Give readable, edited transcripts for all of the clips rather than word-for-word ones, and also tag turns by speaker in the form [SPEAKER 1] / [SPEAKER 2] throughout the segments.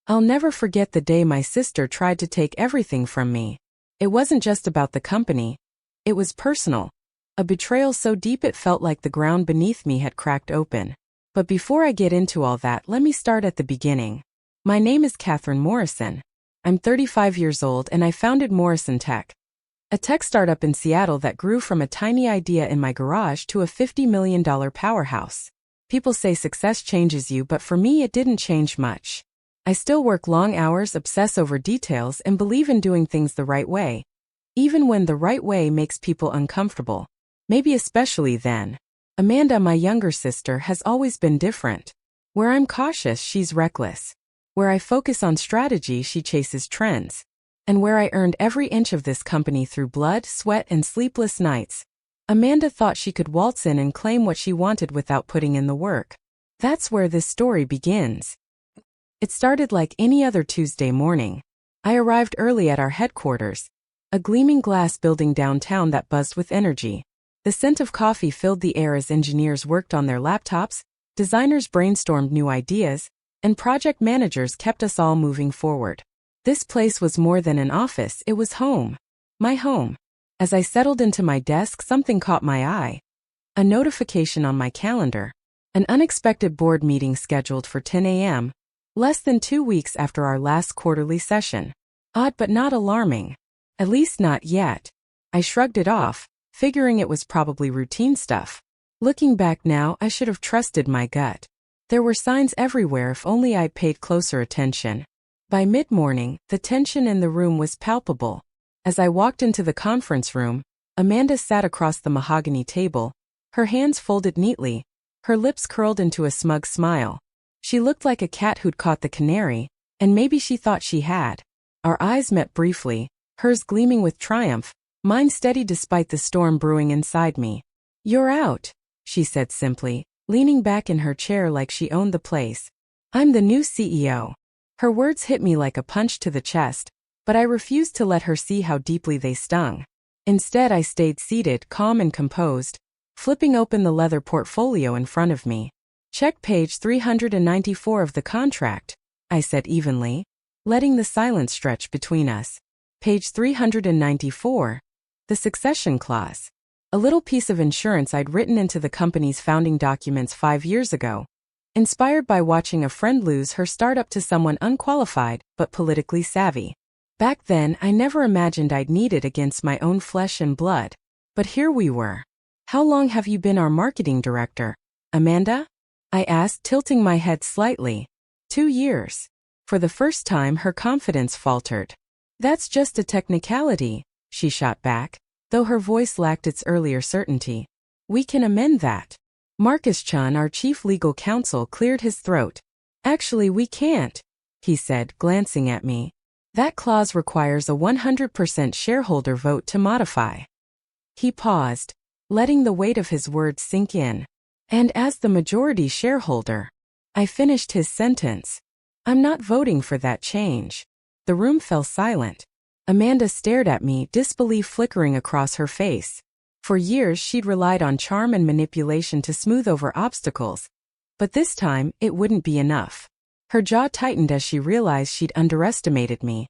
[SPEAKER 1] I'll never forget the day my sister tried to take everything from me. It wasn't just about the company. It was personal. A betrayal so deep it felt like the ground beneath me had cracked open. But before I get into all that, let me start at the beginning. My name is Catherine Morrison. I'm 35 years old and I founded Morrison Tech, a tech startup in Seattle that grew from a tiny idea in my garage to a $50 million powerhouse. People say success changes you, but for me it didn't change much. I still work long hours, obsess over details, and believe in doing things the right way. Even when the right way makes people uncomfortable. Maybe especially then. Amanda, my younger sister, has always been different. Where I'm cautious, she's reckless. Where I focus on strategy, she chases trends. And where I earned every inch of this company through blood, sweat, and sleepless nights, Amanda thought she could waltz in and claim what she wanted without putting in the work. That's where this story begins. It started like any other Tuesday morning. I arrived early at our headquarters, a gleaming glass building downtown that buzzed with energy. The scent of coffee filled the air as engineers worked on their laptops, designers brainstormed new ideas, and project managers kept us all moving forward. This place was more than an office, it was home. My home. As I settled into my desk, something caught my eye. A notification on my calendar. An unexpected board meeting scheduled for 10 a.m., less than 2 weeks after our last quarterly session. Odd but not alarming. At least not yet. I shrugged it off, figuring it was probably routine stuff. Looking back now, I should have trusted my gut. There were signs everywhere if only I'd paid closer attention. By mid-morning, the tension in the room was palpable. As I walked into the conference room, Amanda sat across the mahogany table, her hands folded neatly, her lips curled into a smug smile. She looked like a cat who'd caught the canary, and maybe she thought she had. Our eyes met briefly, hers gleaming with triumph, mine steady despite the storm brewing inside me. "You're out," she said simply, leaning back in her chair like she owned the place. "I'm the new CEO." Her words hit me like a punch to the chest, but I refused to let her see how deeply they stung. Instead, I stayed seated, calm and composed, flipping open the leather portfolio in front of me. "Check page 394 of the contract," I said evenly, letting the silence stretch between us. Page 394. The succession clause. A little piece of insurance I'd written into the company's founding documents 5 years ago. Inspired by watching a friend lose her startup to someone unqualified but politically savvy. Back then, I never imagined I'd need it against my own flesh and blood. But here we were. "How long have you been our marketing director, Amanda?" I asked, tilting my head slightly. 2 years. For the first time, her confidence faltered. "That's just a technicality," she shot back, though her voice lacked its earlier certainty. "We can amend that." Marcus Chun, our chief legal counsel, cleared his throat. "Actually, we can't," he said, glancing at me. "That clause requires a 100% shareholder vote to modify." He paused, letting the weight of his words sink in. "And as the majority shareholder," I finished his sentence, "I'm not voting for that change." The room fell silent. Amanda stared at me, disbelief flickering across her face. For years she'd relied on charm and manipulation to smooth over obstacles. But this time, it wouldn't be enough. Her jaw tightened as she realized she'd underestimated me.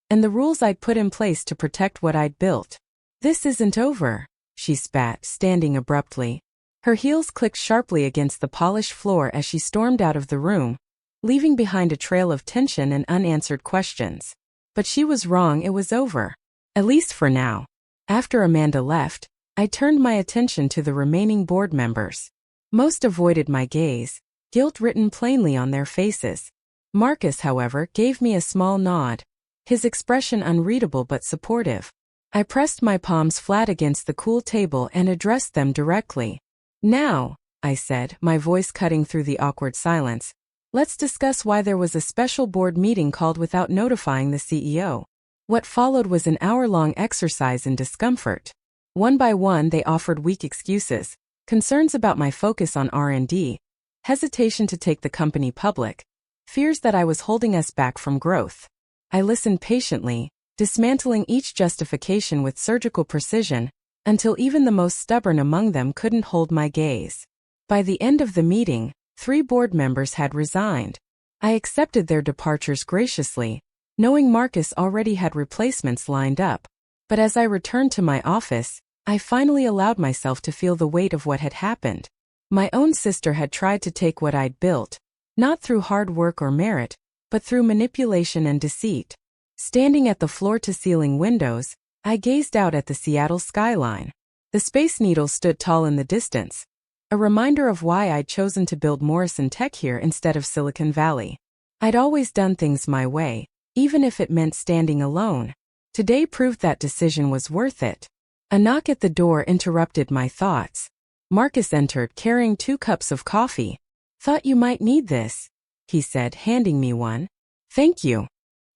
[SPEAKER 1] And the rules I'd put in place to protect what I'd built. "This isn't over," she spat, standing abruptly. Her heels clicked sharply against the polished floor as she stormed out of the room, leaving behind a trail of tension and unanswered questions. But she was wrong, it was over. At least for now. After Amanda left, I turned my attention to the remaining board members. Most avoided my gaze, guilt written plainly on their faces. Marcus, however, gave me a small nod, his expression unreadable but supportive. I pressed my palms flat against the cool table and addressed them directly. "Now," I said, my voice cutting through the awkward silence, "let's discuss why there was a special board meeting called without notifying the CEO." What followed was an hour-long exercise in discomfort. One by one, they offered weak excuses, concerns about my focus on R&D, hesitation to take the company public, fears that I was holding us back from growth. I listened patiently, dismantling each justification with surgical precision, until even the most stubborn among them couldn't hold my gaze. By the end of the meeting, 3 board members had resigned. I accepted their departures graciously, knowing Marcus already had replacements lined up. But as I returned to my office, I finally allowed myself to feel the weight of what had happened. My own sister had tried to take what I'd built, not through hard work or merit, but through manipulation and deceit. Standing at the floor-to-ceiling windows, I gazed out at the Seattle skyline. The Space Needle stood tall in the distance, a reminder of why I'd chosen to build Morrison Tech here instead of Silicon Valley. I'd always done things my way, even if it meant standing alone. Today proved that decision was worth it. A knock at the door interrupted my thoughts. Marcus entered carrying 2 cups of coffee. "Thought you might need this," he said, handing me one. "Thank you."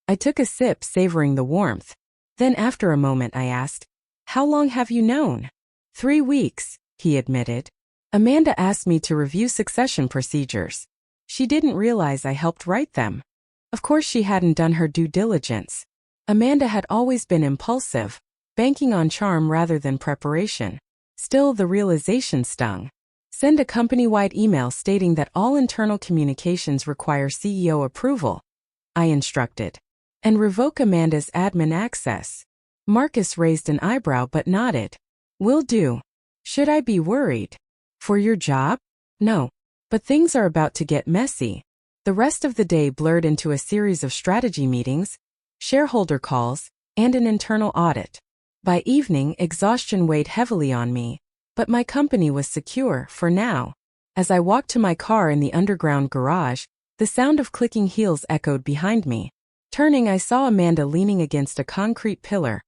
[SPEAKER 1] I took a sip, savoring the warmth. Then after a moment I asked, "How long have you known?" 3 weeks, he admitted. Amanda asked me to review succession procedures. She didn't realize I helped write them. Of course she hadn't done her due diligence. Amanda had always been impulsive, banking on charm rather than preparation. Still, the realization stung. Send a company-wide email stating that all internal communications require CEO approval, I instructed. And revoke Amanda's admin access. Marcus raised an eyebrow but nodded. "Will do." "Should I be worried?" "For your job?" "No. But things are about to get messy." The rest of the day blurred into a series of strategy meetings, shareholder calls, and an internal audit. By evening, exhaustion weighed heavily on me, but my company was secure for now. As I walked to my car in the underground garage, the sound of clicking heels echoed behind me. Turning, I saw Amanda leaning against a concrete pillar,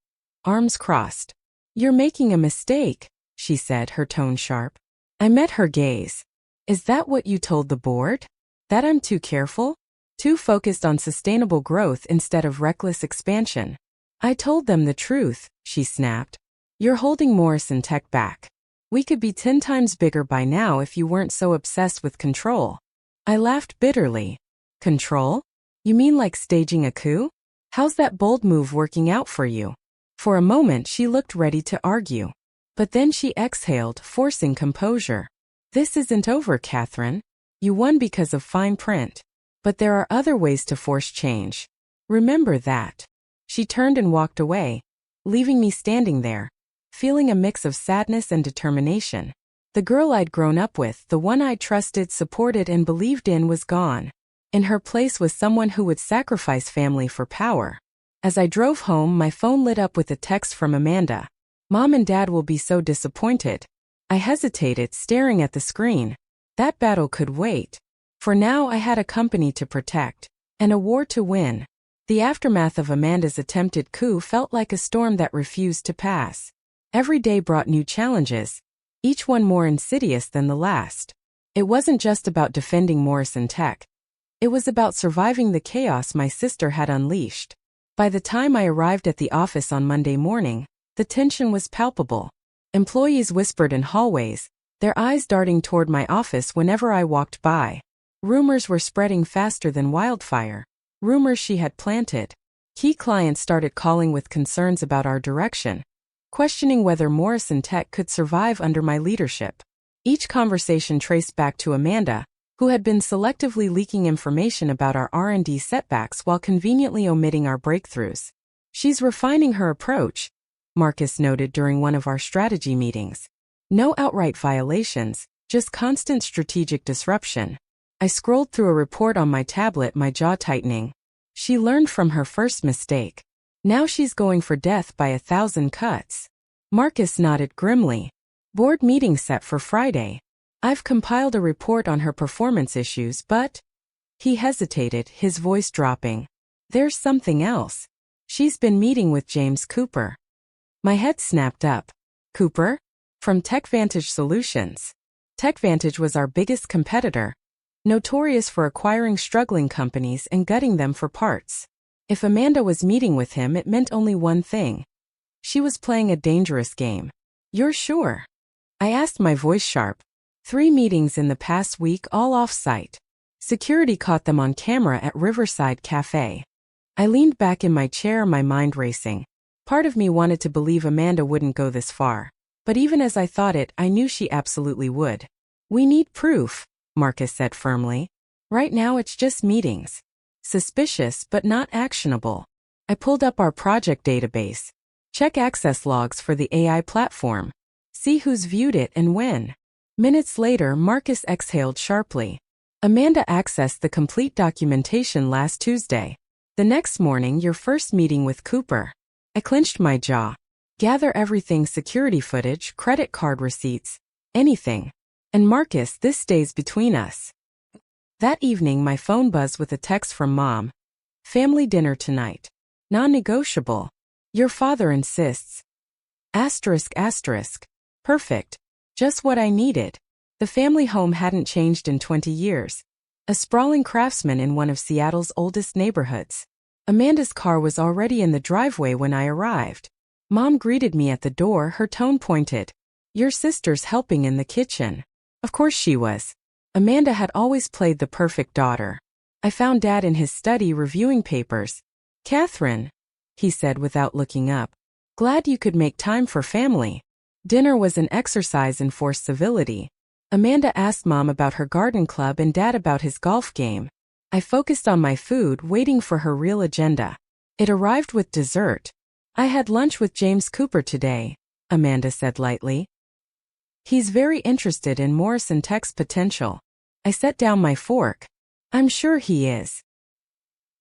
[SPEAKER 1] arms crossed. "You're making a mistake," she said, her tone sharp. I met her gaze. "Is that what you told the board? That I'm too careful? Too focused on sustainable growth instead of reckless expansion?" "I told them the truth," she snapped. "You're holding Morrison Tech back. We could be 10 times bigger by now if you weren't so obsessed with control." I laughed bitterly. "Control? You mean like staging a coup? How's that bold move working out for you?" For a moment she looked ready to argue. But then she exhaled, forcing composure. "This isn't over, Catherine. You won because of fine print. But there are other ways to force change. Remember that." She turned and walked away, leaving me standing there, feeling a mix of sadness and determination. The girl I'd grown up with, the one I trusted, supported, and believed in, was gone. In her place was someone who would sacrifice family for power. As I drove home, my phone lit up with a text from Amanda. "Mom and Dad will be so disappointed." I hesitated, staring at the screen. That battle could wait. For now, I had a company to protect, and a war to win. The aftermath of Amanda's attempted coup felt like a storm that refused to pass. Every day brought new challenges, each one more insidious than the last. It wasn't just about defending Morrison Tech. It was about surviving the chaos my sister had unleashed. By the time I arrived at the office on Monday morning, the tension was palpable. Employees whispered in hallways, their eyes darting toward my office whenever I walked by. Rumors were spreading faster than wildfire. Rumors she had planted. Key clients started calling with concerns about our direction, questioning whether Morrison Tech could survive under my leadership. Each conversation traced back to Amanda, who had been selectively leaking information about our R&D setbacks while conveniently omitting our breakthroughs. "She's refining her approach," Marcus noted during one of our strategy meetings. "No outright violations, just constant strategic disruption." I scrolled through a report on my tablet, my jaw tightening. She learned from her first mistake. Now she's going for death by 1,000 cuts. Marcus nodded grimly. "Board meeting set for Friday. I've compiled a report on her performance issues, but..." He hesitated, his voice dropping. "There's something else. She's been meeting with James Cooper." My head snapped up. "Cooper? From TechVantage Solutions." TechVantage was our biggest competitor, notorious for acquiring struggling companies and gutting them for parts. If Amanda was meeting with him, it meant only one thing. She was playing a dangerous game. "You're sure?" I asked, my voice sharp. 3 meetings in the past week, all off-site. Security caught them on camera at Riverside Cafe. I leaned back in my chair, my mind racing. Part of me wanted to believe Amanda wouldn't go this far. But even as I thought it, I knew she absolutely would. "We need proof," Marcus said firmly. Right now it's just meetings. Suspicious but not actionable. I pulled up our project database. Check access logs for the AI platform. See who's viewed it and when. Minutes later, Marcus exhaled sharply. Amanda accessed the complete documentation last Tuesday. The next morning, your first meeting with Cooper. I clenched my jaw. Gather everything: security footage, credit card receipts, anything. And Marcus, this stays between us. That evening, my phone buzzed with a text from Mom. Family dinner tonight. Non-negotiable. Your father insists. Asterisk asterisk. Perfect. Just what I needed. The family home hadn't changed in 20 years. A sprawling craftsman in one of Seattle's oldest neighborhoods. Amanda's car was already in the driveway when I arrived. Mom greeted me at the door, her tone pointed. Your sister's helping in the kitchen. Of course she was. Amanda had always played the perfect daughter. I found Dad in his study reviewing papers. Catherine, he said without looking up. Glad you could make time for family. Dinner was an exercise in forced civility. Amanda asked Mom about her garden club and Dad about his golf game. I focused on my food, waiting for her real agenda. It arrived with dessert. I had lunch with James Cooper today, Amanda said lightly. He's very interested in Morrison Tech's potential. I set down my fork. I'm sure he is.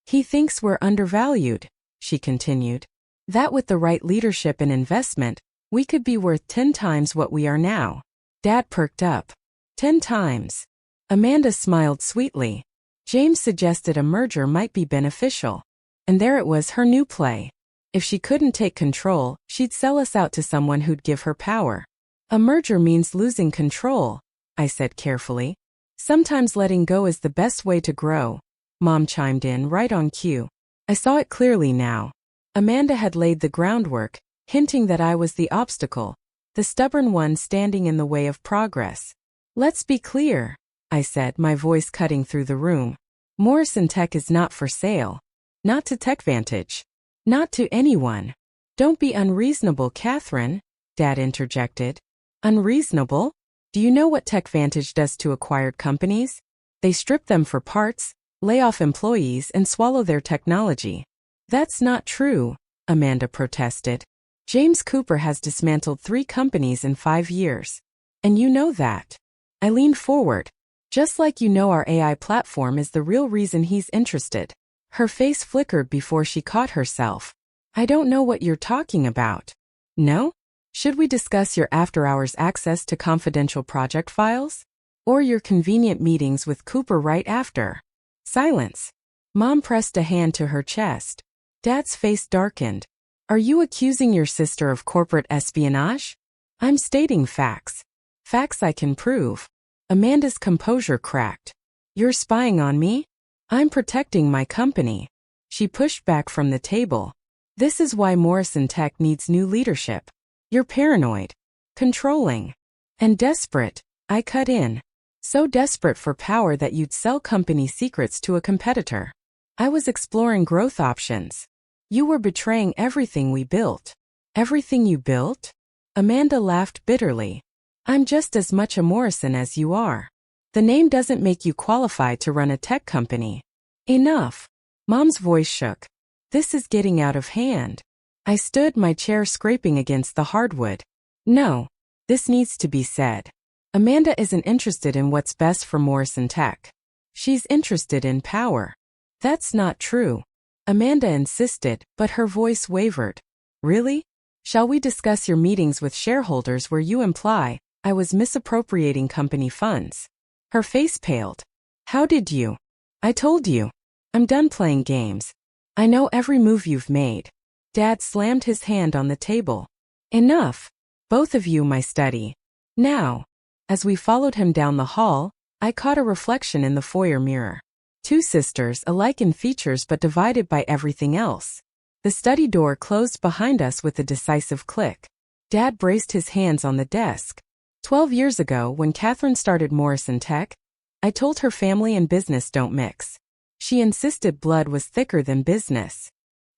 [SPEAKER 1] He thinks we're undervalued, she continued. That with the right leadership and investment, we could be worth 10 times what we are now. Dad perked up. 10 times. Amanda smiled sweetly. James suggested a merger might be beneficial. And there it was, her new play. If she couldn't take control, she'd sell us out to someone who'd give her power. A merger means losing control, I said carefully. Sometimes letting go is the best way to grow. Mom chimed in right on cue. I saw it clearly now. Amanda had laid the groundwork, hinting that I was the obstacle, the stubborn one standing in the way of progress. Let's be clear, I said, my voice cutting through the room. Morrison Tech is not for sale. Not to TechVantage. Not to anyone. Don't be unreasonable, Catherine, Dad interjected. Unreasonable? Do you know what TechVantage does to acquired companies? They strip them for parts, lay off employees, and swallow their technology. That's not true, Amanda protested. James Cooper has dismantled 3 companies in 5 years. And you know that. I leaned forward. Just like you know our AI platform is the real reason he's interested. Her face flickered before she caught herself. I don't know what you're talking about. No? Should we discuss your after-hours access to confidential project files? Or your convenient meetings with Cooper right after? Silence. Mom pressed a hand to her chest. Dad's face darkened. Are you accusing your sister of corporate espionage? I'm stating facts. Facts I can prove. Amanda's composure cracked. You're spying on me? I'm protecting my company. She pushed back from the table. This is why Morrison Tech needs new leadership. You're paranoid, controlling, and desperate. I cut in. So desperate for power that you'd sell company secrets to a competitor. I was exploring growth options. You were betraying everything we built. Everything you built? Amanda laughed bitterly. I'm just as much a Morrison as you are. The name doesn't make you qualified to run a tech company. Enough. Mom's voice shook. This is getting out of hand. I stood, my chair scraping against the hardwood. No. This needs to be said. Amanda isn't interested in what's best for Morrison Tech. She's interested in power. That's not true. Amanda insisted, but her voice wavered. Really? Shall we discuss your meetings with shareholders where you imply I was misappropriating company funds? Her face paled. How did you? I told you. I'm done playing games. I know every move you've made. Dad slammed his hand on the table. Enough. Both of you, my study. Now. As we followed him down the hall, I caught a reflection in the foyer mirror. 2 sisters, alike in features but divided by everything else. The study door closed behind us with a decisive click. Dad braced his hands on the desk. 12 years ago, when Catherine started Morrison Tech, I told her family and business don't mix. She insisted blood was thicker than business.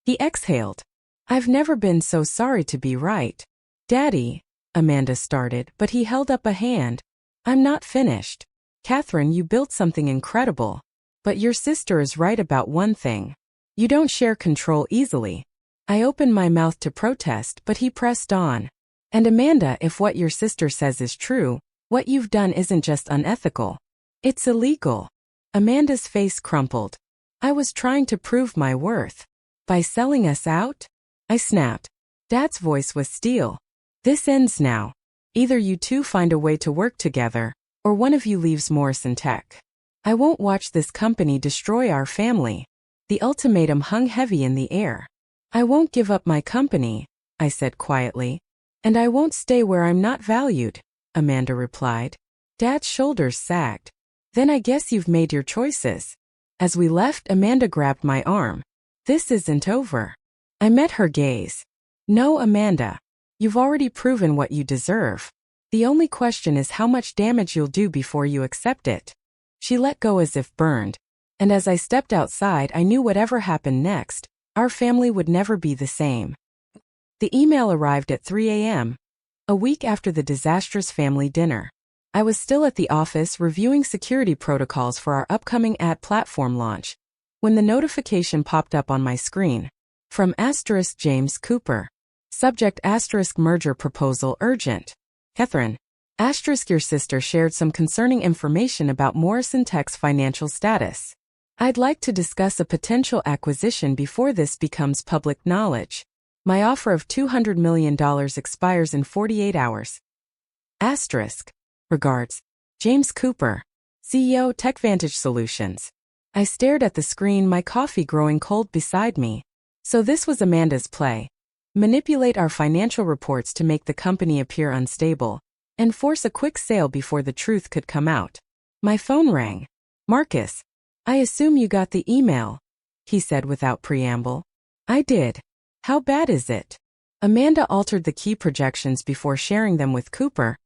[SPEAKER 1] He exhaled. I've never been so sorry to be right. Daddy, Amanda started, but he held up a hand. I'm not finished. Catherine, you built something incredible. But your sister is right about one thing. You don't share control easily. I opened my mouth to protest, but he pressed on. And Amanda, if what your sister says is true, what you've done isn't just unethical. It's illegal. Amanda's face crumpled. I was trying to prove my worth. By selling us out? I snapped. Dad's voice was steel. This ends now. Either you two find a way to work together, or one of you leaves Morrison Tech. I won't watch this company destroy our family. The ultimatum hung heavy in the air. I won't give up my company, I said quietly. And I won't stay where I'm not valued, Amanda replied. Dad's shoulders sagged. Then I guess you've made your choices. As we left, Amanda grabbed my arm. This isn't over. I met her gaze. No, Amanda. You've already proven what you deserve. The only question is how much damage you'll do before you accept it. She let go as if burned. And as I stepped outside, I knew whatever happened next, our family would never be the same. The email arrived at 3 a.m., a week after the disastrous family dinner. I was still at the office reviewing security protocols for our upcoming ad platform launch, when the notification popped up on my screen. From James Cooper. Subject merger proposal urgent. Catherine. Your sister shared some concerning information about Morrison Tech's financial status. I'd like to discuss a potential acquisition before this becomes public knowledge. My offer of $200 million expires in 48 hours. Regards. James Cooper, CEO TechVantage Solutions. I stared at the screen, my coffee growing cold beside me. So this was Amanda's play. Manipulate our financial reports to make the company appear unstable, and force a quick sale before the truth could come out. My phone rang. Marcus. I assume you got the email, he said without preamble. I did. How bad is it? Amanda altered the key projections before sharing them with Cooper,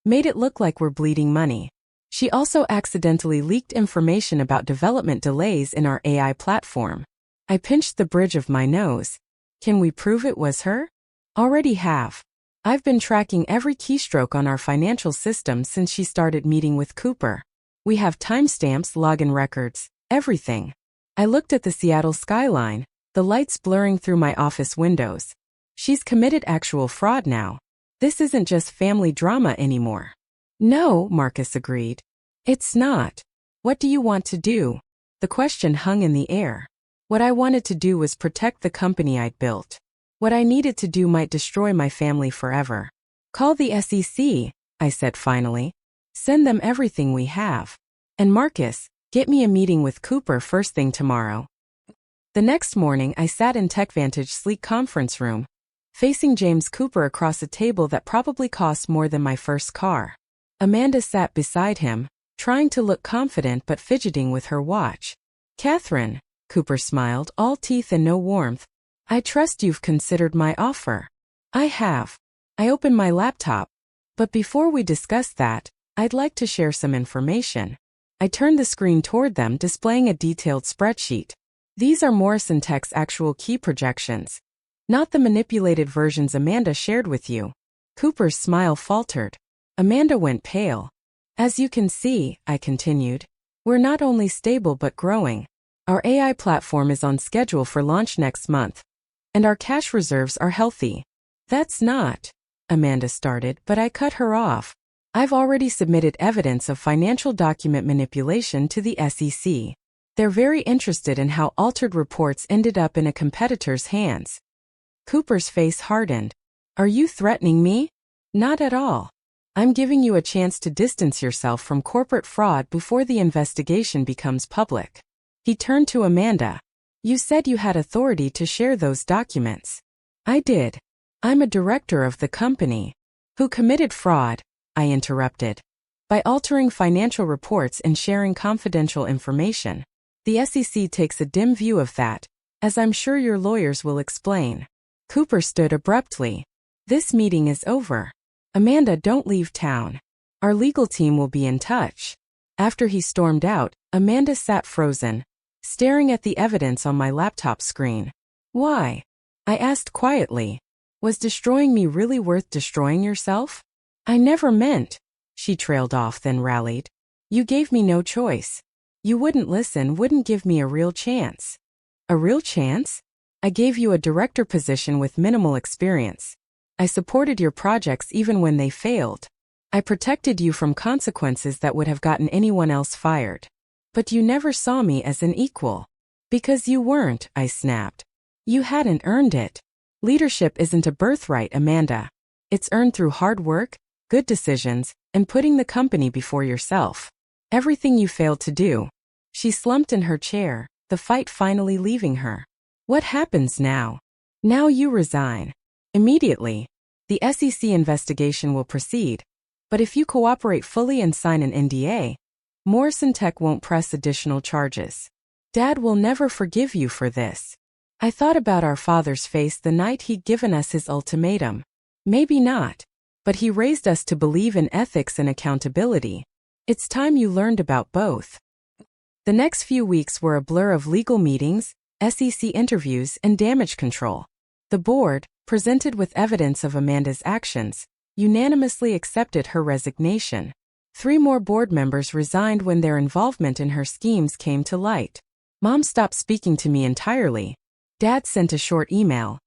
[SPEAKER 1] made it look like we're bleeding money. She also accidentally leaked information about development delays in our AI platform. I pinched the bridge of my nose. Can we prove it was her? Already have. I've been tracking every keystroke on our financial system since she started meeting with Cooper. We have timestamps, login records, everything. I looked at the Seattle skyline, the lights blurring through my office windows. She's committed actual fraud now. This isn't just family drama anymore. No, Marcus agreed. It's not. What do you want to do? The question hung in the air. What I wanted to do was protect the company I'd built. What I needed to do might destroy my family forever. Call the SEC, I said finally. Send them everything we have. And Marcus, get me a meeting with Cooper first thing tomorrow. The next morning, I sat in TechVantage's sleek conference room, facing James Cooper across a table that probably cost more than my first car. Amanda sat beside him, trying to look confident but fidgeting with her watch. Catherine, Cooper smiled, all teeth and no warmth. I trust you've considered my offer. I have. I opened my laptop. But before we discuss that, I'd like to share some information. I turned the screen toward them, displaying a detailed spreadsheet. These are Morrison Tech's actual key projections, not the manipulated versions Amanda shared with you. Cooper's smile faltered. Amanda went pale. As you can see, I continued, we're not only stable but growing. Our AI platform is on schedule for launch next month, and our cash reserves are healthy. That's not, Amanda started, but I cut her off. I've already submitted evidence of financial document manipulation to the SEC. They're very interested in how altered reports ended up in a competitor's hands. Cooper's face hardened. Are you threatening me? Not at all. I'm giving you a chance to distance yourself from corporate fraud before the investigation becomes public. He turned to Amanda. You said you had authority to share those documents. I did. I'm a director of the company. Who committed fraud? I interrupted. By altering financial reports and sharing confidential information. The SEC takes a dim view of that, as I'm sure your lawyers will explain. Cooper stood abruptly. This meeting is over. Amanda, don't leave town. Our legal team will be in touch. After he stormed out, Amanda sat frozen, staring at the evidence on my laptop screen. Why? I asked quietly. Was destroying me really worth destroying yourself? I never meant. She trailed off, then rallied. You gave me no choice. You wouldn't listen, wouldn't give me a real chance. A real chance? I gave you a director position with minimal experience. I supported your projects even when they failed. I protected you from consequences that would have gotten anyone else fired. But you never saw me as an equal. Because you weren't, I snapped. You hadn't earned it. Leadership isn't a birthright, Amanda. It's earned through hard work, good decisions, and putting the company before yourself. Everything you failed to do. She slumped in her chair, the fight finally leaving her. What happens now? Now you resign. Immediately. The SEC investigation will proceed. But if you cooperate fully and sign an NDA, Morrison Tech won't press additional charges. Dad will never forgive you for this. I thought about our father's face the night he'd given us his ultimatum. Maybe not. But he raised us to believe in ethics and accountability. It's time you learned about both. The next few weeks were a blur of legal meetings, SEC interviews, and damage control. The board, presented with evidence of Amanda's actions, unanimously accepted her resignation. 3 more board members resigned when their involvement in her schemes came to light. Mom stopped speaking to me entirely. Dad sent a short email.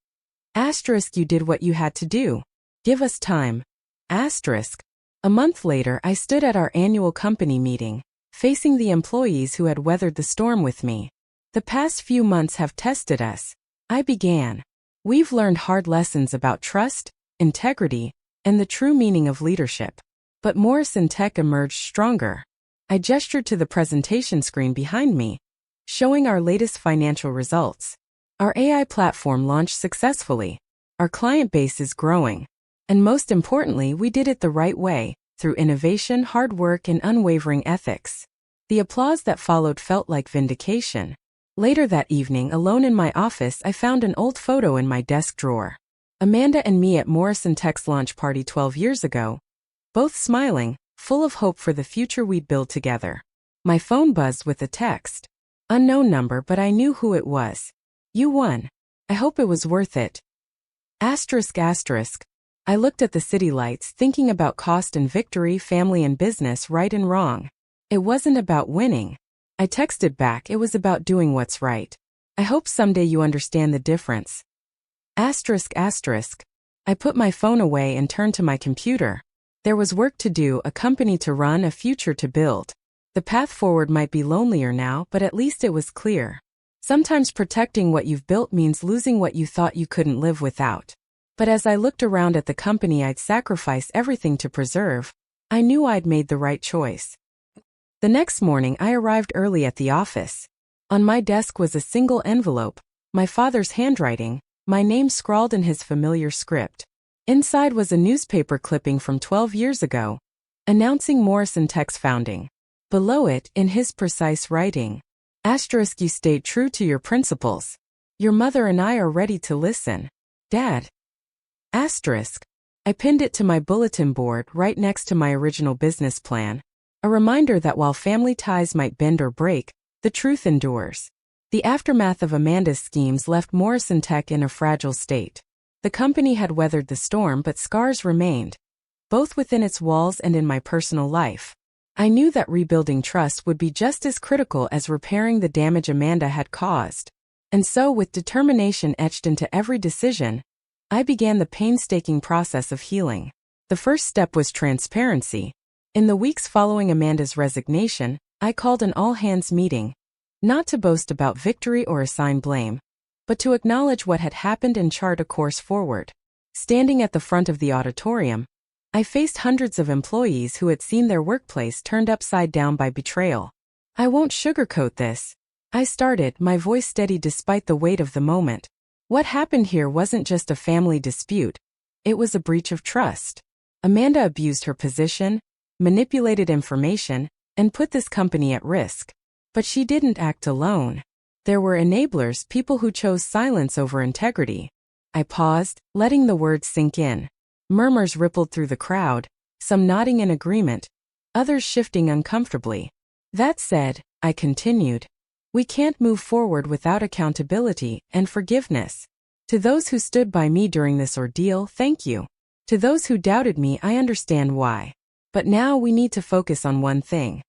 [SPEAKER 1] Asterisk, you did what you had to do. Give us time. Asterisk. A month later, I stood at our annual company meeting, facing the employees who had weathered the storm with me. The past few months have tested us. I began. We've learned hard lessons about trust, integrity, and the true meaning of leadership. But Morrison Tech emerged stronger. I gestured to the presentation screen behind me, showing our latest financial results. Our AI platform launched successfully. Our client base is growing. And most importantly, we did it the right way, through innovation, hard work, and unwavering ethics. The applause that followed felt like vindication. Later that evening, alone in my office, I found an old photo in my desk drawer. Amanda and me at Morrison Tech's launch party 12 years ago. Both smiling, full of hope for the future we'd build together. My phone buzzed with a text. Unknown number, but I knew who it was. You won. I hope it was worth it. Asterisk. I looked at the city lights, thinking about cost and victory, family and business, right and wrong. It wasn't about winning. I texted back, it was about doing what's right. I hope someday you understand the difference. Asterisk. I put my phone away and turned to my computer. There was work to do, a company to run, a future to build. The path forward might be lonelier now, but at least it was clear. Sometimes protecting what you've built means losing what you thought you couldn't live without. But as I looked around at the company I'd sacrificed everything to preserve, I knew I'd made the right choice. The next morning, I arrived early at the office. On my desk was a single envelope, my father's handwriting, my name scrawled in his familiar script. Inside was a newspaper clipping from 12 years ago, announcing Morrison Tech's founding. Below it, in his precise writing, asterisk, you stayed true to your principles. Your mother and I are ready to listen. Dad. Asterisk. I pinned it to my bulletin board right next to my original business plan. A reminder that while family ties might bend or break, the truth endures. The aftermath of Amanda's schemes left Morrison Tech in a fragile state. The company had weathered the storm, but scars remained, both within its walls and in my personal life. I knew that rebuilding trust would be just as critical as repairing the damage Amanda had caused. And so, with determination etched into every decision, I began the painstaking process of healing. The first step was transparency. In the weeks following Amanda's resignation, I called an all-hands meeting, not to boast about victory or assign blame, but to acknowledge what had happened and chart a course forward. Standing at the front of the auditorium, I faced hundreds of employees who had seen their workplace turned upside down by betrayal. I won't sugarcoat this. I started, my voice steady despite the weight of the moment. What happened here wasn't just a family dispute. It was a breach of trust. Amanda abused her position, manipulated information, and put this company at risk. But she didn't act alone. There were enablers, people who chose silence over integrity. I paused, letting the words sink in. Murmurs rippled through the crowd, some nodding in agreement, others shifting uncomfortably. That said, I continued, we can't move forward without accountability and forgiveness. To those who stood by me during this ordeal, thank you. To those who doubted me, I understand why. But now we need to focus on one thing.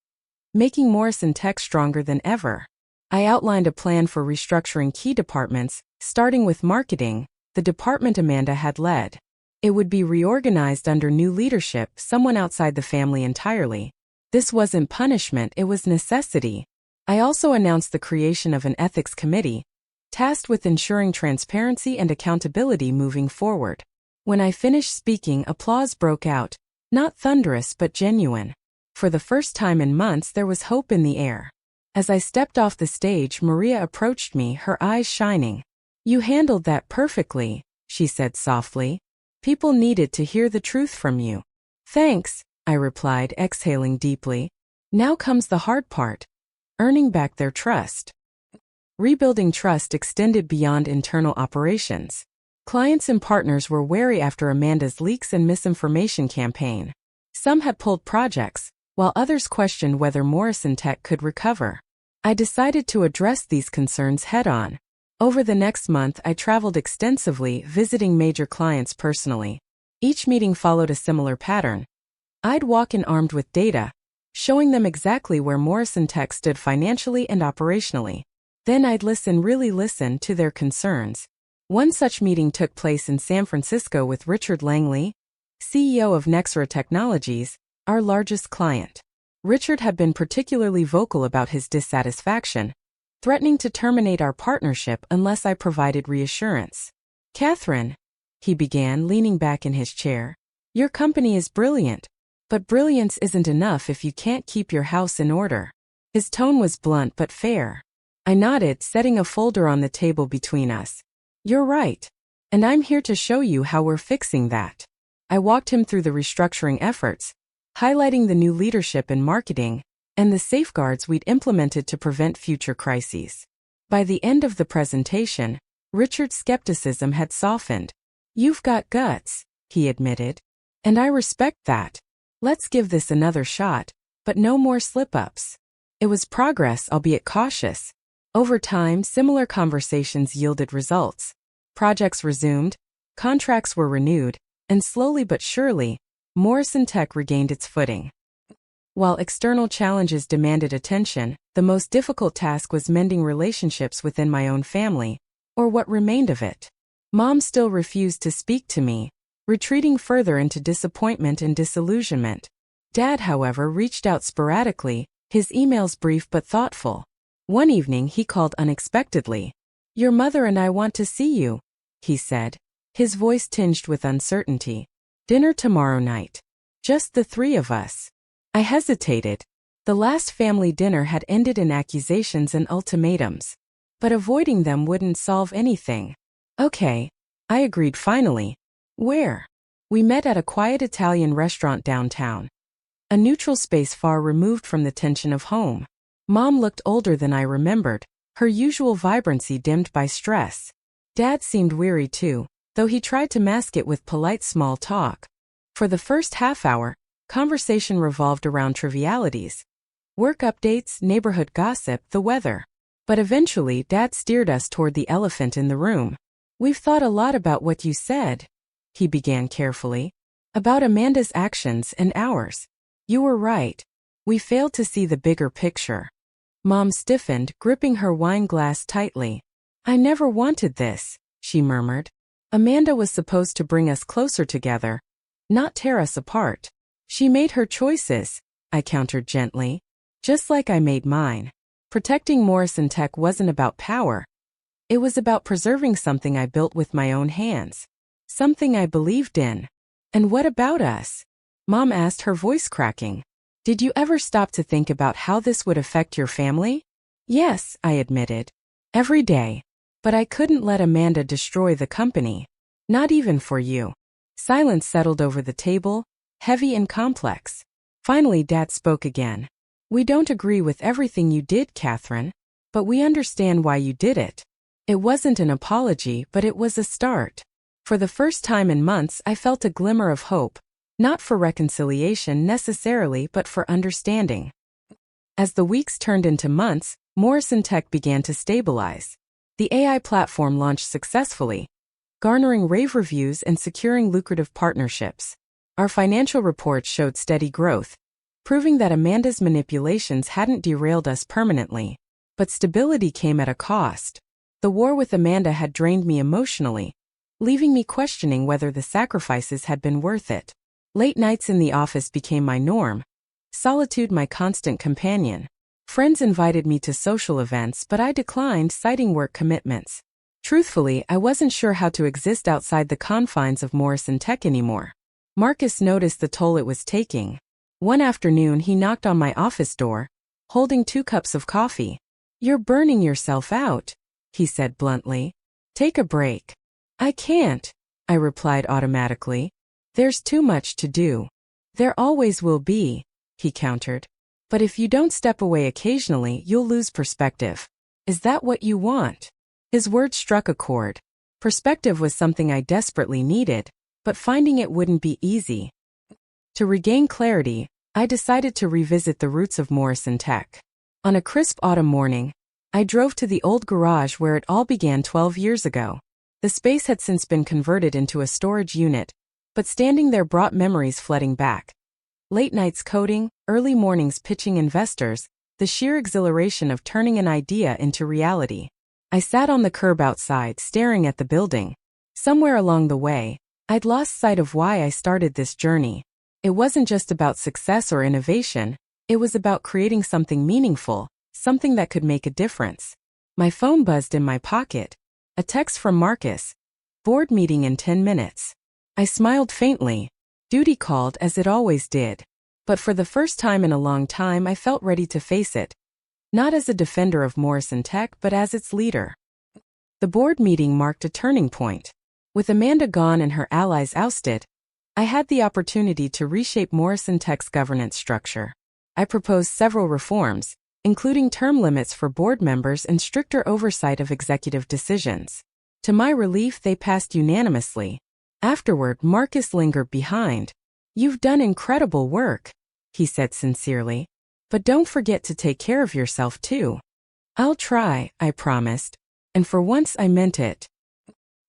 [SPEAKER 1] making Morrison Tech stronger than ever. I outlined a plan for restructuring key departments, starting with marketing, the department Amanda had led. It would be reorganized under new leadership, someone outside the family entirely. This wasn't punishment, it was necessity. I also announced the creation of an ethics committee, tasked with ensuring transparency and accountability moving forward. When I finished speaking, applause broke out, not thunderous but genuine. For the first time in months, there was hope in the air. As I stepped off the stage, Maria approached me, her eyes shining. "You handled that perfectly," she said softly. "People needed to hear the truth from you." "Thanks," I replied, exhaling deeply. Now comes the hard part. Earning back their trust. Rebuilding trust extended beyond internal operations. Clients and partners were wary after Amanda's leaks and misinformation campaign. Some had pulled projects, while others questioned whether Morrison Tech could recover. I decided to address these concerns head-on. Over the next month, I traveled extensively, visiting major clients personally. Each meeting followed a similar pattern. I'd walk in armed with data, showing them exactly where Morrison Tech stood financially and operationally. Then I'd really listen to their concerns. One such meeting took place in San Francisco with Richard Langley, CEO of Nexera Technologies, our largest client. Richard had been particularly vocal about his dissatisfaction, threatening to terminate our partnership unless I provided reassurance. "Catherine," he began, leaning back in his chair, "your company is brilliant, but brilliance isn't enough if you can't keep your house in order." His tone was blunt but fair. I nodded, setting a folder on the table between us. "You're right. And I'm here to show you how we're fixing that." I walked him through the restructuring efforts, highlighting the new leadership in marketing and the safeguards we'd implemented to prevent future crises. By the end of the presentation, Richard's skepticism had softened. "You've got guts," he admitted. "And I respect that. Let's give this another shot, but no more slip-ups." It was progress, albeit cautious. Over time, similar conversations yielded results. Projects resumed, contracts were renewed, and slowly but surely, Morrison Tech regained its footing. While external challenges demanded attention, the most difficult task was mending relationships within my own family, or what remained of it. Mom still refused to speak to me, retreating further into disappointment and disillusionment. Dad, however, reached out sporadically, his emails brief but thoughtful. One evening he called unexpectedly. "Your mother and I want to see you," he said, his voice tinged with uncertainty. "Dinner tomorrow night. Just the three of us." I hesitated. The last family dinner had ended in accusations and ultimatums. But avoiding them wouldn't solve anything. "Okay," I agreed finally. "Where?" We met at a quiet Italian restaurant downtown. A neutral space far removed from the tension of home. Mom looked older than I remembered, her usual vibrancy dimmed by stress. Dad seemed weary too, though he tried to mask it with polite small talk. For the first half hour, conversation revolved around trivialities. Work updates, neighborhood gossip, the weather. But eventually, Dad steered us toward the elephant in the room. "We've thought a lot about what you said," he began carefully. "About Amanda's actions and ours. You were right. We failed to see the bigger picture." Mom stiffened, gripping her wine glass tightly. "I never wanted this," she murmured. "Amanda was supposed to bring us closer together, not tear us apart. She made her choices," I countered gently, "just like I made mine. Protecting Morrison Tech wasn't about power. It was about preserving something I built with my own hands. Something I believed in." "And what about us?" Mom asked, her voice cracking. "Did you ever stop to think about how this would affect your family?" "Yes," I admitted. "Every day. But I couldn't let Amanda destroy the company. Not even for you." Silence settled over the table, heavy and complex. Finally, Dad spoke again. "We don't agree with everything you did, Catherine, but we understand why you did it." It wasn't an apology, but it was a start. For the first time in months, I felt a glimmer of hope. Not for reconciliation necessarily, but for understanding. As the weeks turned into months, Morrison Tech began to stabilize. The AI platform launched successfully, garnering rave reviews and securing lucrative partnerships. Our financial reports showed steady growth, proving that Amanda's manipulations hadn't derailed us permanently. But stability came at a cost. The war with Amanda had drained me emotionally, leaving me questioning whether the sacrifices had been worth it. Late nights in the office became my norm, solitude my constant companion. Friends invited me to social events, but I declined, citing work commitments. Truthfully, I wasn't sure how to exist outside the confines of Morrison Tech anymore. Marcus noticed the toll it was taking. One afternoon he knocked on my office door, holding 2 cups of coffee. "You're burning yourself out," he said bluntly. "Take a break." "I can't," I replied automatically. "There's too much to do." "There always will be," he countered. "But if you don't step away occasionally, you'll lose perspective. Is that what you want?" His words struck a chord. Perspective was something I desperately needed, but finding it wouldn't be easy. To regain clarity, I decided to revisit the roots of Morrison Tech. On a crisp autumn morning, I drove to the old garage where it all began 12 years ago. The space had since been converted into a storage unit, but standing there brought memories flooding back. Late nights coding, early mornings pitching investors, the sheer exhilaration of turning an idea into reality. I sat on the curb outside, staring at the building. Somewhere along the way, I'd lost sight of why I started this journey. It wasn't just about success or innovation, it was about creating something meaningful, something that could make a difference. My phone buzzed in my pocket. A text from Marcus. "Board meeting in 10 minutes. I smiled faintly. Duty called, as it always did. But for the first time in a long time, I felt ready to face it. Not as a defender of Morrison Tech, but as its leader. The board meeting marked a turning point. With Amanda gone and her allies ousted, I had the opportunity to reshape Morrison Tech's governance structure. I proposed several reforms, including term limits for board members and stricter oversight of executive decisions. To my relief, they passed unanimously. Afterward, Marcus lingered behind. "You've done incredible work," he said sincerely. "But don't forget to take care of yourself too." "I'll try," I promised. And for once I meant it.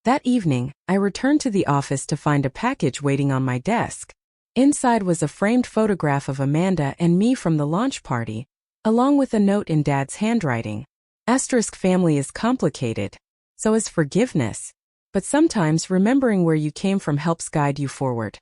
[SPEAKER 1] That evening, I returned to the office to find a package waiting on my desk. Inside was a framed photograph of Amanda and me from the launch party, along with a note in Dad's handwriting. Family is complicated. So is forgiveness. But sometimes remembering where you came from helps guide you forward.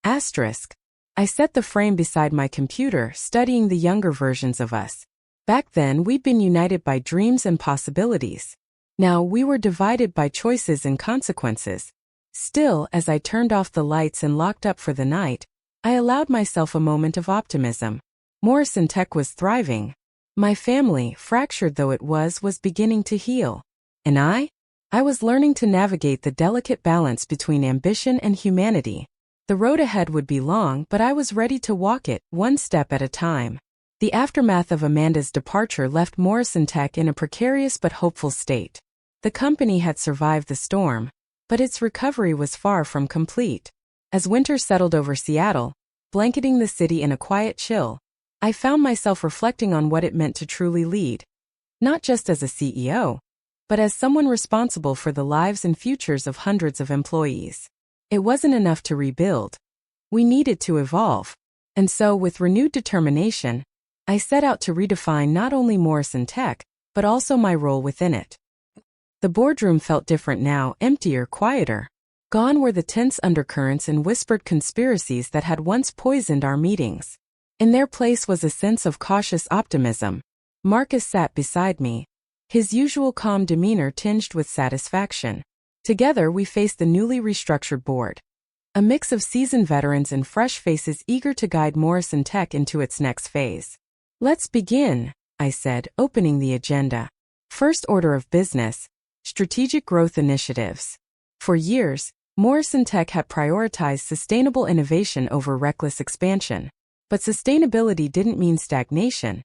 [SPEAKER 1] I set the frame beside my computer, studying the younger versions of us. Back then, we'd been united by dreams and possibilities. Now, we were divided by choices and consequences. Still, as I turned off the lights and locked up for the night, I allowed myself a moment of optimism. Morrison Tech was thriving. My family, fractured though it was beginning to heal. And I was learning to navigate the delicate balance between ambition and humanity. The road ahead would be long, but I was ready to walk it, one step at a time. The aftermath of Amanda's departure left Morrison Tech in a precarious but hopeful state. The company had survived the storm, but its recovery was far from complete. As winter settled over Seattle, blanketing the city in a quiet chill, I found myself reflecting on what it meant to truly lead. Not just as a CEO, but as someone responsible for the lives and futures of hundreds of employees. It wasn't enough to rebuild. We needed to evolve. And so, with renewed determination, I set out to redefine not only Morrison Tech, but also my role within it. The boardroom felt different now, emptier, quieter. Gone were the tense undercurrents and whispered conspiracies that had once poisoned our meetings. In their place was a sense of cautious optimism. Marcus sat beside me, his usual calm demeanor tinged with satisfaction. Together we faced the newly restructured board. A mix of seasoned veterans and fresh faces eager to guide Morrison Tech into its next phase. "Let's begin," I said, opening the agenda. First order of business: strategic growth initiatives. For years, Morrison Tech had prioritized sustainable innovation over reckless expansion. But sustainability didn't mean stagnation.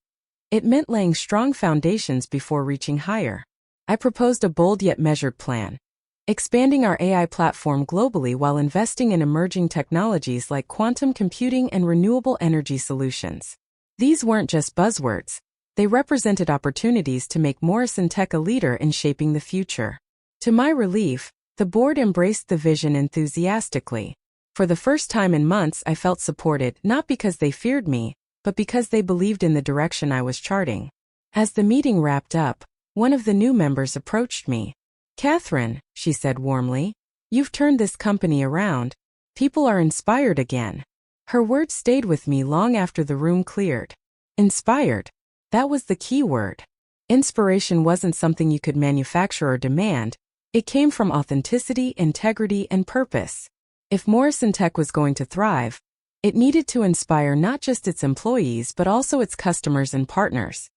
[SPEAKER 1] It meant laying strong foundations before reaching higher. I proposed a bold yet measured plan. Expanding our AI platform globally while investing in emerging technologies like quantum computing and renewable energy solutions. These weren't just buzzwords. They represented opportunities to make Morrison Tech a leader in shaping the future. To my relief, the board embraced the vision enthusiastically. For the first time in months, I felt supported, not because they feared me, but because they believed in the direction I was charting. As the meeting wrapped up, one of the new members approached me. "Catherine," she said warmly, "you've turned this company around. People are inspired again." Her words stayed with me long after the room cleared. Inspired. That was the key word. Inspiration wasn't something you could manufacture or demand. It came from authenticity, integrity, and purpose. If Morrison Tech was going to thrive, it needed to inspire not just its employees but also its customers and partners.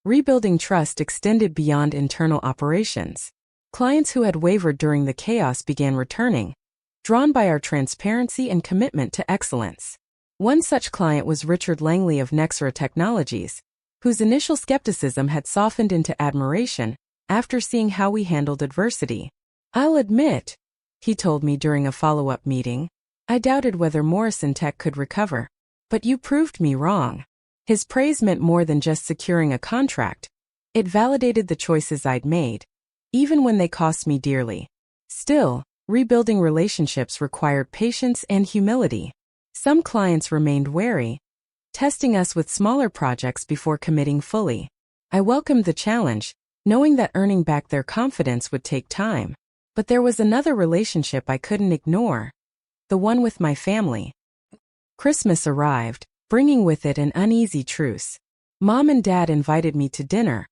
[SPEAKER 1] Rebuilding trust extended beyond internal operations. Clients who had wavered during the chaos began returning, drawn by our transparency and commitment to excellence. One such client was Richard Langley of Nexera Technologies, whose initial skepticism had softened into admiration after seeing how we handled adversity. "I'll admit," he told me during a follow-up meeting, "I doubted whether Morrison Tech could recover. But you proved me wrong." His praise meant more than just securing a contract. It validated the choices I'd made, even when they cost me dearly. Still, rebuilding relationships required patience and humility. Some clients remained wary, testing us with smaller projects before committing fully. I welcomed the challenge, knowing that earning back their confidence would take time. But there was another relationship I couldn't ignore. The one with my family. Christmas arrived, bringing with it an uneasy truce. Mom and Dad invited me to dinner,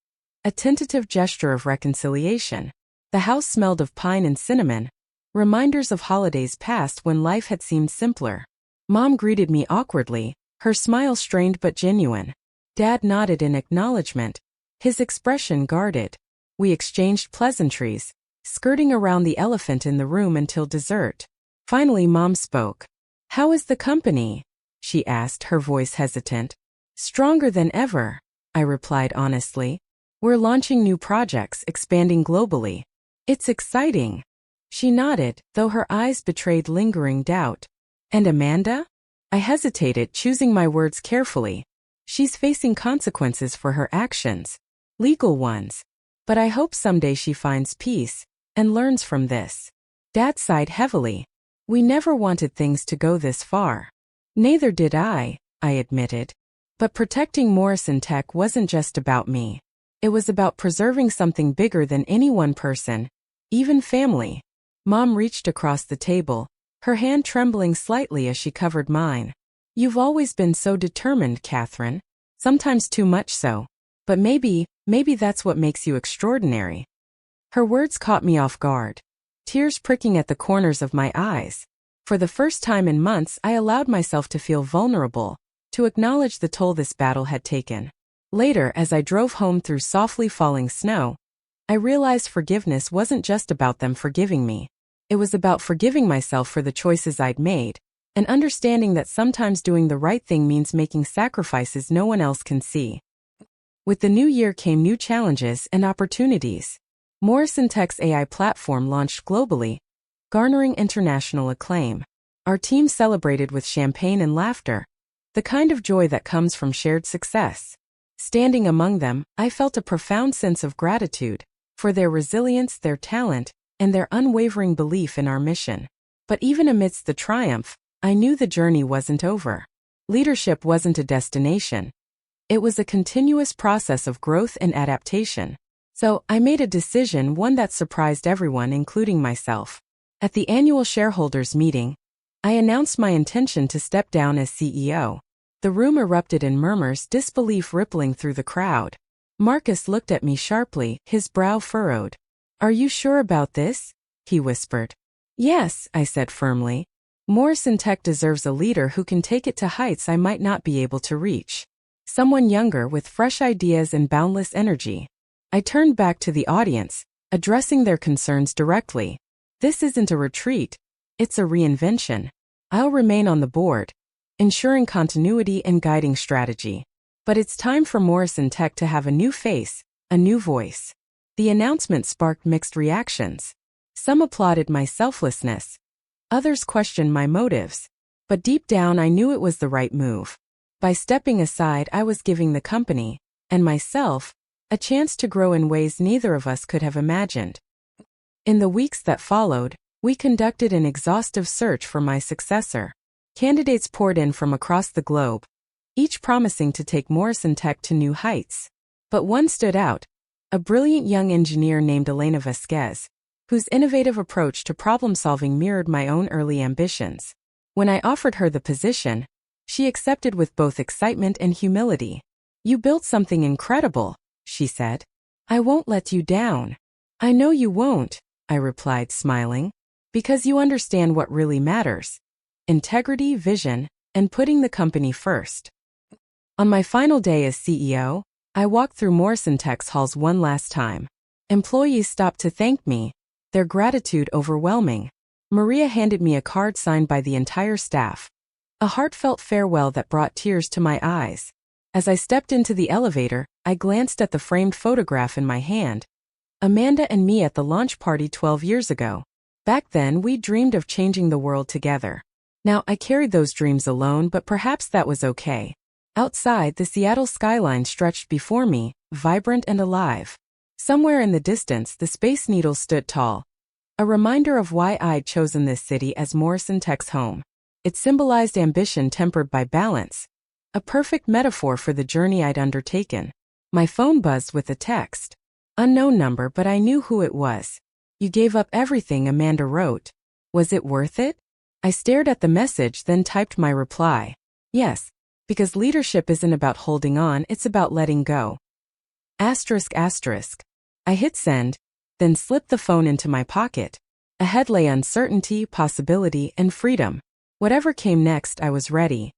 [SPEAKER 1] a tentative gesture of reconciliation. The house smelled of pine and cinnamon, reminders of holidays past when life had seemed simpler. Mom greeted me awkwardly, her smile strained but genuine. Dad nodded in acknowledgement, his expression guarded. We exchanged pleasantries, skirting around the elephant in the room until dessert. Finally, Mom spoke. "How is the company?" she asked, her voice hesitant. "Stronger than ever," I replied honestly. "We're launching new projects, expanding globally. It's exciting." She nodded, though her eyes betrayed lingering doubt. "And Amanda?" I hesitated, choosing my words carefully. "She's facing consequences for her actions. Legal ones. But I hope someday she finds peace and learns from this." Dad sighed heavily. "We never wanted things to go this far." "Neither did I admitted. But protecting Morrison Tech wasn't just about me. It was about preserving something bigger than any one person, even family. Mom reached across the table, her hand trembling slightly as she covered mine. "You've always been so determined, Catherine. Sometimes too much so. But maybe that's what makes you extraordinary." Her words caught me off guard, tears pricking at the corners of my eyes. For the first time in months, I allowed myself to feel vulnerable, to acknowledge the toll this battle had taken. Later, as I drove home through softly falling snow, I realized forgiveness wasn't just about them forgiving me. It was about forgiving myself for the choices I'd made, and understanding that sometimes doing the right thing means making sacrifices no one else can see. With the new year came new challenges and opportunities. Morrison Tech's AI platform launched globally, garnering international acclaim. Our team celebrated with champagne and laughter, the kind of joy that comes from shared success. Standing among them, I felt a profound sense of gratitude for their resilience, their talent, and their unwavering belief in our mission. But even amidst the triumph, I knew the journey wasn't over. Leadership wasn't a destination. It was a continuous process of growth and adaptation. So, I made a decision, one that surprised everyone, including myself. At the annual shareholders meeting, I announced my intention to step down as CEO. The room erupted in murmurs, disbelief rippling through the crowd. Marcus looked at me sharply, his brow furrowed. "Are you sure about this?" he whispered. "Yes," I said firmly. "Morrison Tech deserves a leader who can take it to heights I might not be able to reach. Someone younger with fresh ideas and boundless energy." I turned back to the audience, addressing their concerns directly. "This isn't a retreat. It's a reinvention. I'll remain on the board, ensuring continuity and guiding strategy. But it's time for Morrison Tech to have a new face, a new voice." The announcement sparked mixed reactions. Some applauded my selflessness. Others questioned my motives. But deep down I knew it was the right move. By stepping aside, I was giving the company, and myself, a chance to grow in ways neither of us could have imagined. In the weeks that followed, we conducted an exhaustive search for my successor. Candidates poured in from across the globe, each promising to take Morrison Tech to new heights. But one stood out, a brilliant young engineer named Elena Vasquez, whose innovative approach to problem-solving mirrored my own early ambitions. When I offered her the position, she accepted with both excitement and humility. "You built something incredible," she said. "I won't let you down." "I know you won't," I replied, smiling, "because you understand what really matters: integrity, vision, and putting the company first." On my final day as CEO, I walked through Morrison Tech's halls one last time. Employees stopped to thank me, their gratitude overwhelming. Maria handed me a card signed by the entire staff, a heartfelt farewell that brought tears to my eyes. As I stepped into the elevator, I glanced at the framed photograph in my hand. Amanda and me at the launch party 12 years ago. Back then, we dreamed of changing the world together. Now, I carried those dreams alone, but perhaps that was okay. Outside, the Seattle skyline stretched before me, vibrant and alive. Somewhere in the distance, the Space Needle stood tall, a reminder of why I'd chosen this city as Morrison Tech's home. It symbolized ambition tempered by balance, a perfect metaphor for the journey I'd undertaken. My phone buzzed with a text. Unknown number, but I knew who it was. "You gave up everything," Amanda wrote. Was it worth it? I stared at the message, then typed my reply. Yes, because leadership isn't about holding on, it's about letting go. Asterisk asterisk. I hit send, then slipped the phone into my pocket. Ahead lay uncertainty, possibility, and freedom. Whatever came next, I was ready.